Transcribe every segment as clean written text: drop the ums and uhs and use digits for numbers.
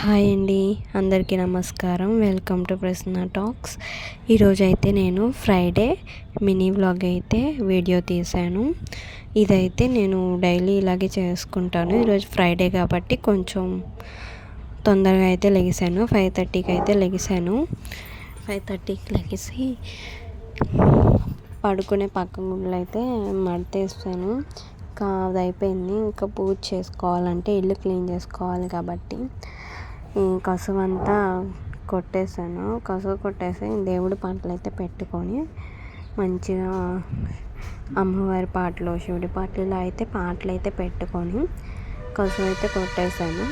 Hi అండి, అందరికీ నమస్కారం. Welcome to Prasanna talks. ఈరోజైతే నేను ఫ్రైడే మినీ వ్లాగ్ అయితే వీడియో తీశాను. ఇదైతే నేను డైలీ ఇలాగే చేసుకుంటాను. ఈరోజు ఫ్రైడే కాబట్టి కొంచెం తొందరగా అయితే లెగిసాను. 5:30కి అయితే లెగిసాను. 5:30కి లెగిసి పడుకునే పక్క గుడ్లు అయితే మడతేస్తాను. ఇంకా అది అయిపోయింది. ఇంకా పూజ చేసుకోవాలంటే ఇల్లు క్లీన్ చేసుకోవాలి కాబట్టి కసువు అంతా కొట్టేసాను. కసువు కొట్టేసి దేవుడి పాటలు అయితే పెట్టుకొని మంచిగా అమ్మవారి పాటలు, శివుడి పాటలు అయితే పెట్టుకొని కసువు అయితే కొట్టేసాను.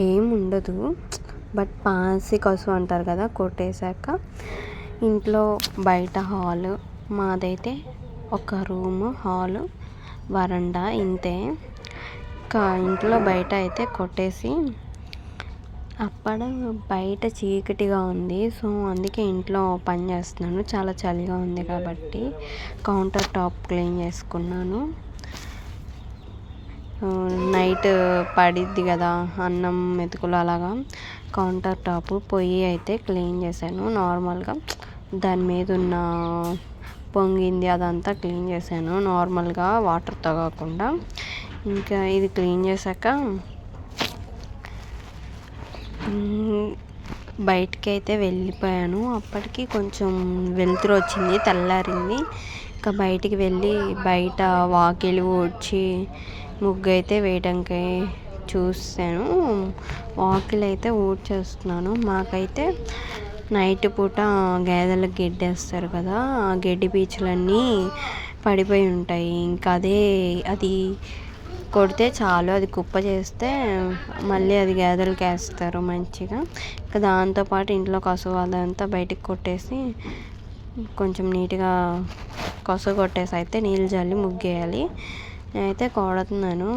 ఏముండదు, బట్ పాసి కసువు అంటారు కదా. కొట్టేశాక ఇంట్లో బయట హాలు, మాదైతే ఒక రూము, హాలు, వరండా, ఇంతే. ఇంకా ఇంట్లో బయట అయితే కొట్టేసి అప్పుడు బయట చీకటిగా ఉంది. సో అందుకే ఇంట్లో పని చేస్తున్నాను. చాలా చలిగా ఉంది కాబట్టి కౌంటర్ టాప్ క్లీన్ చేసుకున్నాను. నైట్ పడిద్ది కదా అన్నం మెతుకులు, అలాగా కౌంటర్ టాప్ పొయ్యి అయితే క్లీన్ చేశాను. నార్మల్గా దాని మీద ఉన్న పొంగింది అదంతా క్లీన్ చేశాను, నార్మల్గా వాటర్తో కాకుండా. ఇంకా ఇది క్లీన్ చేశాక బయటికి అయితే వెళ్ళిపోయాను. అప్పటికి కొంచెం వెలుతురు వచ్చింది, తెల్లారింది. ఇంకా బయటికి వెళ్ళి బయట వాకిలి ఊడ్చి ముగ్గు అయితే వేయడానికి చూసాను. వాకిలి అయితే ఊడ్చేస్తున్నాను. మాకైతే నైట్ పూట గేదెలకు గడ్డేస్తారు కదా, ఆ గడ్డి పీచులన్నీ పడిపోయి ఉంటాయి. ఇంకా అది కొడితే చాలు, అది కుప్ప చేస్తే మళ్ళీ అది గేదెలకి వేస్తారు మంచిగా. ఇంకా దాంతోపాటు ఇంట్లో కసువు అదంతా బయటికి కొట్టేసి కొంచెం నీట్గా కసువు కొట్టేసి అయితే నీళ్ళు జల్లి ముగ్గేయాలి. నేనైతే కొడుతున్నాను.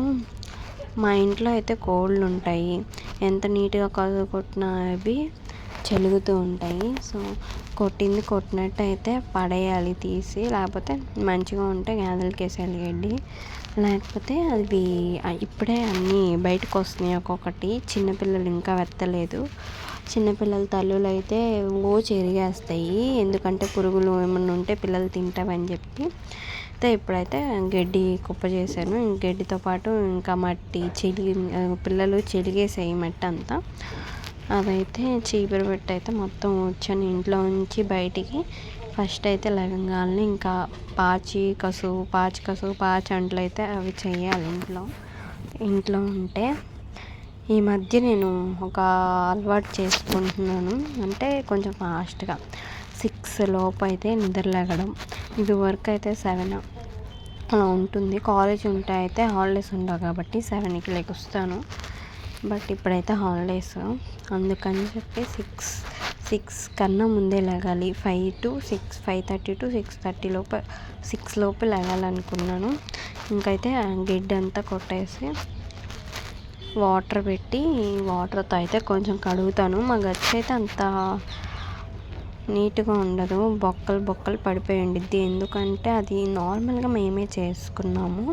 మా ఇంట్లో అయితే కోళ్ళు ఉంటాయి. ఎంత నీట్గా కసువు కొట్టినా అవి చెలుగుతూ ఉంటాయి. సో కొట్టినట్టు అయితే పడేయాలి తీసి, లేకపోతే మంచిగా ఉంటే గేదెలకి వేసేయాలి గడ్డి. లేకపోతే అవి ఇప్పుడే అన్నీ బయటకు వస్తున్నాయి ఒక్కొక్కటి. చిన్నపిల్లలు ఇంకా వెత్తలేదు. చిన్నపిల్లల తల్లులు అయితే చెరిగేస్తాయి, ఎందుకంటే పురుగులు ఏమన్నా ఉంటే పిల్లలు తింటావని చెప్పి. ఇప్పుడైతే గడ్డి కుప్ప చేశాను. గడ్డితో పాటు ఇంకా మట్టి పిల్లలు చెరిగేసాయి మట్టి అంతా. అదైతే చీపురు పెట్టి అయితే మొత్తం వచ్చాను ఇంట్లో నుంచి బయటికి. ఫస్ట్ అయితే లవంగాలని ఇంకా పాచి అంట్లు అయితే అవి చేయాలి ఇంట్లో ఉంటే. ఈ మధ్య నేను ఒక అలవాటు చేసుకుంటున్నాను, అంటే కొంచెం ఫాస్ట్గా 6 లోపు అయితే నిద్ర లేగడం. ఇది వరకు అయితే 7 అలా ఉంటుంది. కాలేజ్ ఉంటే అయితే హాలిడేస్ ఉండవు కాబట్టి 7కి లెగుస్తాను. బట్ ఇప్పుడైతే హాలిడేస్, అందుకని చెప్పి 6 కన్నా ముందే లేగాలి. 5:30 to 6 లోపు లేగాలనుకున్నాను. ఇంకైతే గడ్డి అంతా కొట్టేసి వాటర్ పెట్టి వాటర్తో అయితే కొంచెం కడుగుతాను. మా గచ్చి అయితే అంత నీట్గా ఉండదు, బొక్కలు పడిపోయి ఉండిద్ది. ఎందుకంటే అది నార్మల్గా మేమే చేసుకున్నాము.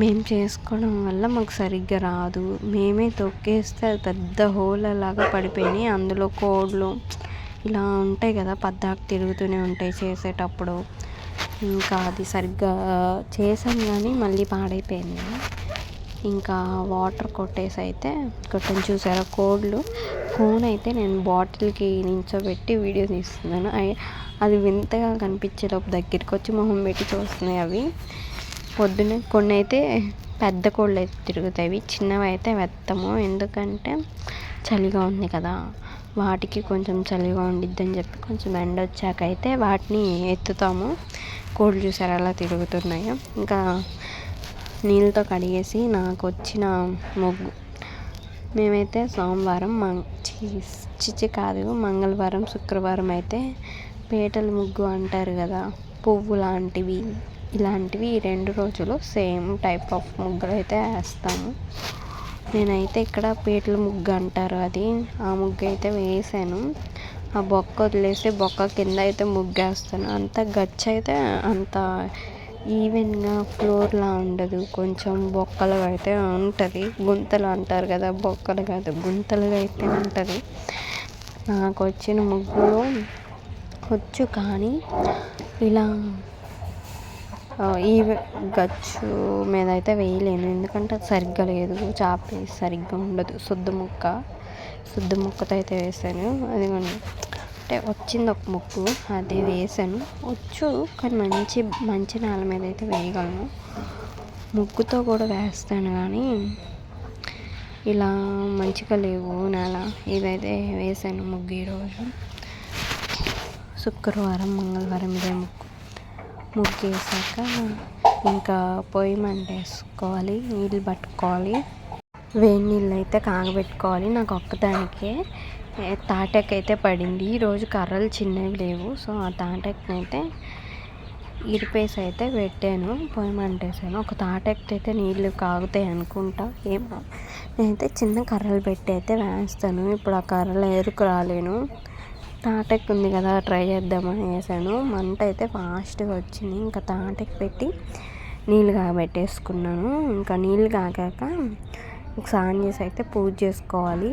మేము చేసుకోవడం వల్ల మాకు సరిగ్గా రాదు. మేమే తొక్కేస్తే అది పెద్ద హోల్ లాగా పడిపోయినాయి. అందులో కోళ్ళు ఇలా ఉంటాయి కదా, పద్దాకు తిరుగుతూనే ఉంటాయి చేసేటప్పుడు. ఇంకా అది సరిగ్గా చేసాను కానీ మళ్ళీ పాడైపోయింది. ఇంకా వాటర్ కొట్టేసి అయితే చూసారా కోన్ అయితే నేను బాటిల్కి నించోబెట్టి వీడియో తీస్తున్నాను. అది వింతగా కనిపించేలోపు దగ్గరికి వచ్చి మొహం పెట్టి చూస్తున్నాయి. అవి పొద్దున్నే కొన్ని అయితే పెద్ద కోళ్ళు అయితే తిరుగుతాయి, చిన్నవి అయితే వెత్తము. ఎందుకంటే చలిగా ఉంది కదా, వాటికి కొంచెం చలిగా ఉండిద్దని చెప్పి కొంచెం ఎండ వచ్చాక అయితే వాటిని ఎత్తుతాము. కోళ్ళు చూసారు అలా తిరుగుతున్నాయో. ఇంకా నీళ్ళతో కడిగేసి నాకు వచ్చిన ముగ్గు, మేమైతే సోమవారం మంగళవారం, శుక్రవారం అయితే పీటల ముగ్గు అంటారు కదా, పువ్వు లాంటివి, ఇలాంటివి 2 రోజులు సేమ్ టైప్ ఆఫ్ ముగ్గులు అయితే వేస్తాము. నేనైతే ఇక్కడ పీటల ముగ్గు అంటారు అది, ఆ ముగ్గు అయితే వేసాను. ఆ బొక్క వదిలేసి బొక్క కింద అయితే ముగ్గు వేస్తాను. అంత గచ్చి అయితే అంత ఈవెన్గా ఫ్లోర్లా ఉండదు, కొంచెం బొక్కలుగా అయితే ఉంటుంది. గుంతలు అంటారు కదా, బొక్కలు కాదు గుంతలుగా అయితే ఉంటుంది. నాకు వచ్చిన ముగ్గులు వచ్చు, కానీ ఇలా ఈ గచ్చు మీద అయితే వేయలేను, ఎందుకంటే అది సరిగ్గా లేదు. చాప సరిగ్గా ఉండదు, శుద్ధ ముక్కతో అయితే వేసాను. అది అంటే వచ్చింది ఒక ముగ్గు, అది వేసాను. వచ్చు, కానీ మంచి నేల మీద అయితే వేయగలను. ముగ్గుతో కూడా వేస్తాను, కానీ ఇలా మంచిగా లేవు నేల. ఇదైతే వేసాను ముగ్గు ఈరోజు శుక్రవారం, మంగళవారం ఇదే ముగ్గు వేసాక ఇంకా పొయ్యి మంట వేసుకోవాలి, నీళ్ళు పట్టుకోవాలి, వేడి నీళ్ళు అయితే కాగబెట్టుకోవాలి. నాకు ఒక్కదానికే తాటాకు అయితే పడింది. ఈరోజు కర్రలు చిన్నవి లేవు, సో ఆ తాటాకుని అయితే ఇరిపేసి అయితే పెట్టాను, పొయ్యి మంట వేసాను. ఒక తాటాకు అయితే నీళ్ళు కాగుతాయి అనుకుంటా, ఏమో. నేనైతే చిన్న కర్రలు పెట్టి అయితే వేస్తాను. ఇప్పుడు ఆ కర్రలు ఎరుకు రాలేను, తాటాకు ఉంది కదా ట్రై చేద్దామని వేసాను. మంట అయితే ఫాస్ట్గా వచ్చింది. ఇంకా తాటాకు పెట్టి నీళ్ళు కాగబెట్టేసుకున్నాను. ఇంకా నీళ్ళు కాగాక స్నానం చేసి అయితే పూజ చేసుకోవాలి.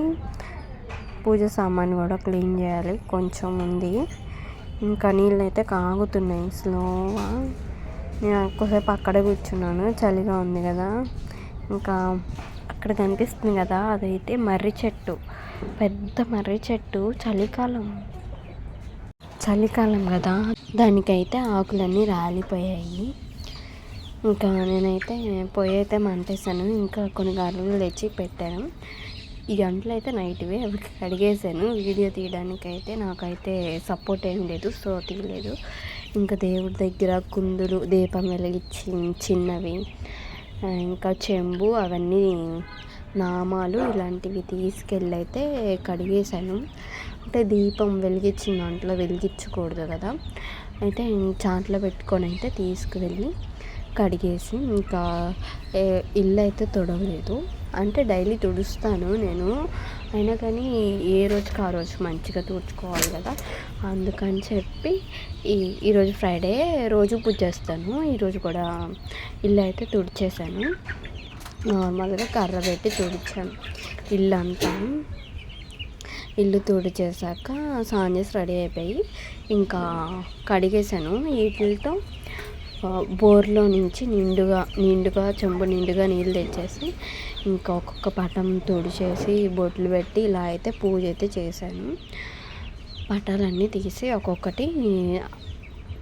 పూజ సామాన్ కూడా క్లీన్ చేయాలి, కొంచెం ఉంది. ఇంకా నీళ్ళు అయితే కాగుతున్నాయి స్లోగా. నేను ఎక్కువసేపు అక్కడే కూర్చున్నాను, చలిగా ఉంది కదా. ఇంకా అక్కడ కనిపిస్తుంది కదా, అదైతే మర్రి చెట్టు, పెద్ద మర్రి చెట్టు. చలికాలం కదా, దానికైతే ఆకులన్నీ రాలిపోయాయి. ఇంకా నేనైతే పొయ్యి అయితే మంటేసాను. ఇంకా కొన్ని గంటలు తెచ్చి పెట్టాను. ఈ గంటలు అయితే నైట్వే, అవి కడిగేసాను. వీడియో తీయడానికైతే నాకైతే సపోర్ట్ ఏం లేదు, సో తీయలేదు. ఇంకా దేవుడి దగ్గర కుందులు, దీపం వెలిగించి చిన్నవి, ఇంకా చెంబు, అవన్నీ నామాలు ఇలాంటివి తీసుకెళ్ళి అయితే కడిగేసాను. అంటే దీపం వెలిగించిన దాంట్లో వెలిగించకూడదు కదా, అయితే చాట్లో పెట్టుకొని అయితే తీసుకువెళ్ళి కడిగేసి, ఇంకా ఇల్లు అయితే తుడవలేదు. అంటే డైలీ తుడుస్తాను నేను, అయినా కానీ ఏ రోజుకి ఆ రోజు మంచిగా తుడుచుకోవాలి కదా, అందుకని చెప్పి ఈరోజు ఫ్రైడే, రోజు పూజ చేస్తాను. ఈరోజు కూడా ఇల్లు అయితే తుడిచేసాను. నార్మల్గా కర్ర పెట్టి తుడిచాను ఇల్లంతా. ఇల్లు తుడిచేసాక స్నానం చేసి రెడీ అయిపోయి ఇంకా కడిగేసాను. వీటితో బోర్లో నుంచి నిండుగా చెంబు నిండుగా నీళ్ళు తెచ్చేసి ఇంకా ఒక్కొక్క పటం తుడిచేసి బొట్లు పెట్టి ఇలా అయితే పూజ అయితే చేశాను. పటాలన్నీ తీసి ఒక్కొక్కటి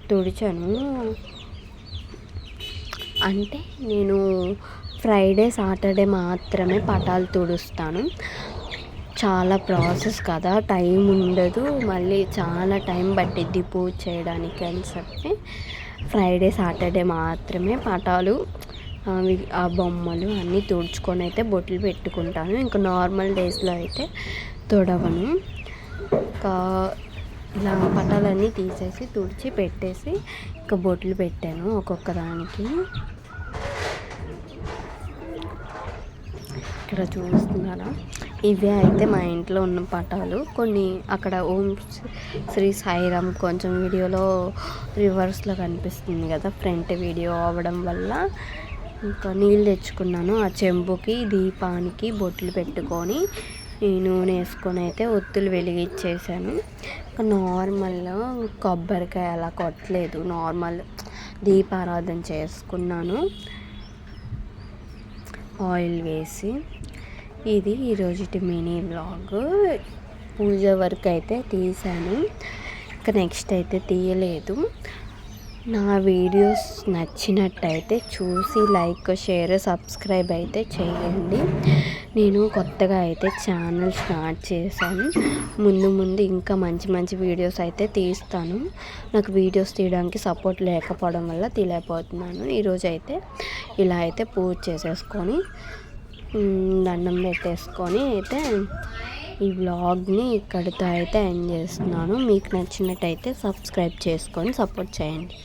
తుడిచాను. అంటే నేను ఫ్రైడే, సాటర్డే మాత్రమే పటాలు తుడుస్తాను. చాలా ప్రాసెస్ కదా, టైం ఉండదు, మళ్ళీ చాలా టైం పట్టిద్ది పూజ చేయడానికి అని చెప్పి ఫ్రైడే, సాటర్డే మాత్రమే పటాలు, ఆ బొమ్మలు అన్నీ తుడుచుకొని అయితే బొట్లు పెట్టుకుంటాను. ఇంకా నార్మల్ డేస్లో అయితే తుడవను. ఇంకా ఇలా పటాలన్నీ తీసేసి తుడిచి పెట్టేసి ఇంకా బొట్లు పెట్టాను ఒక్కొక్క దానికి. ఇక్కడ చూస్తున్నారా, ఇవే అయితే మా ఇంట్లో ఉన్న పటాలు. కొన్ని అక్కడ ఓం శ్రీ సాయిరామ్ కొంచెం వీడియోలో రివర్స్లో కనిపిస్తుంది కదా, ఫ్రంట్ వీడియో అవ్వడం వల్ల ఇంకా నీళ్ళు తెచ్చుకున్నాను. ఆ చెంబుకి దీపానికి బొట్లు పెట్టుకొని నూనె వేసుకొని అయితే ఒత్తులు వెలిగించేసాను. ఇంకా నార్మల్గా కొబ్బరికాయ అలా కొట్టలేదు, నార్మల్ దీపారాధన చేసుకున్నాను ఆయిల్ వేసి. ఇది ఈరోజుటి మినీ వ్లాగ్. పూజ వరకు అయితే తీసాను, ఇంకా నెక్స్ట్ అయితే తీయలేదు. నా వీడియోస్ నచ్చినట్టయితే చూసి లైక్, షేర్, సబ్స్క్రైబ్ అయితే చేయండి. నేను కొత్తగా అయితే ఛానల్ స్టార్ట్ చేశాను. ముందు ఇంకా మంచి వీడియోస్ అయితే తీస్తాను. నాకు వీడియోస్ తీయడానికి సపోర్ట్ లేకపోవడం వల్ల తీయలేకపోతున్నాను. ఈరోజు అయితే ఇలా అయితే పూజ చేసేసుకొని దండం పెట్టేసుకొని అయితే ఈ వ్లాగ్ని ఇక్కడితో అయితే ఎండ్ చేస్తున్నాను. మీకు నచ్చినట్టయితే సబ్స్క్రైబ్ చేసుకొని సపోర్ట్ చేయండి.